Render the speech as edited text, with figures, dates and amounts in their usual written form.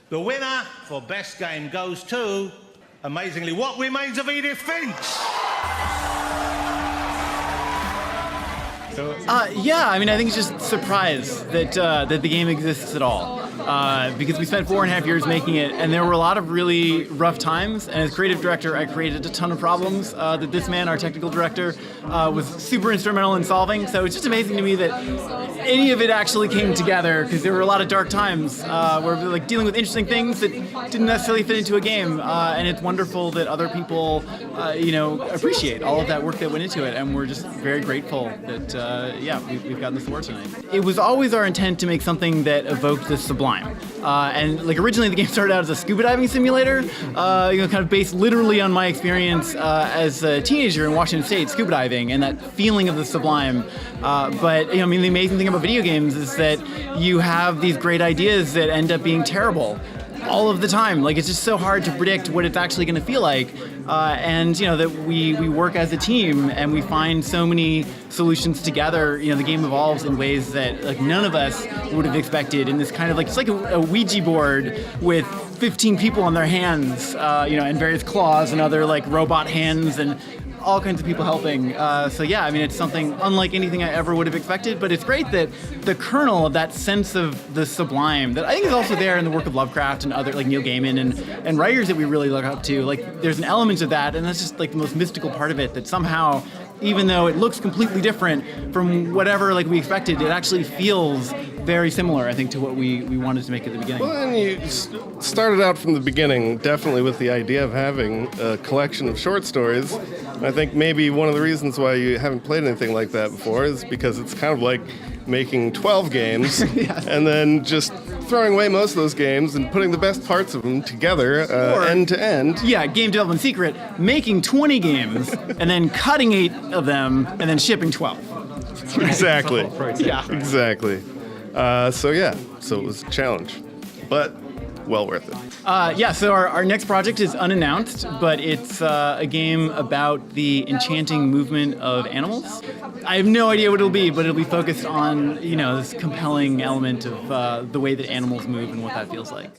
The winner for Best Game goes to, amazingly, What Remains of Edith Finch? Yeah, I mean, I think it's just a surprise that that the game exists at all. Because we spent 4.5 years making it, and there were a lot of really rough times. And as creative director, I created a ton of problems that this man, our technical director, was super instrumental in solving. So it's just amazing to me that any of it actually came together, because there were a lot of dark times where we were like dealing with interesting things that didn't necessarily fit into a game. And it's wonderful that other people, appreciate all of that work that went into it. And we're just very grateful that, we've gotten this award tonight. It was always our intent to make something that evoked the sublime. And originally the game started out as a scuba diving simulator, kind of based literally on my experience as a teenager in Washington State scuba diving and that feeling of the sublime. But the amazing thing about video games is that you have these great ideas that end up being terrible all of the time. It's just so hard to predict what it's actually going to feel like. That we work as a team and we find so many solutions together. The game evolves in ways that none of us would have expected in this kind of it's like a Ouija board with 15 people on their hands, and various claws and other robot hands and all kinds of people helping. It's something unlike anything I ever would have expected, but it's great that the kernel of that sense of the sublime that I think is also there in the work of Lovecraft and other Neil Gaiman and writers that we really look up to. There's an element of that, and that's just the most mystical part of it, that somehow, even though it looks completely different from whatever we expected, it actually feels very similar, I think, to what we wanted to make at the beginning. Well, and you started out from the beginning definitely with the idea of having a collection of short stories. I think maybe one of the reasons why you haven't played anything like that before is because it's kind of like making 12 games yes. and then just throwing away most of those games and putting the best parts of them together end to end. Yeah, game development secret, making 20 games and then cutting 8 of them and then shipping 12. Exactly. Yeah. Exactly. So it was a challenge, but well worth it. So our next project is unannounced, but it's a game about the enchanting movement of animals. I have no idea what it'll be, but it'll be focused on, this compelling element of the way that animals move and what that feels like.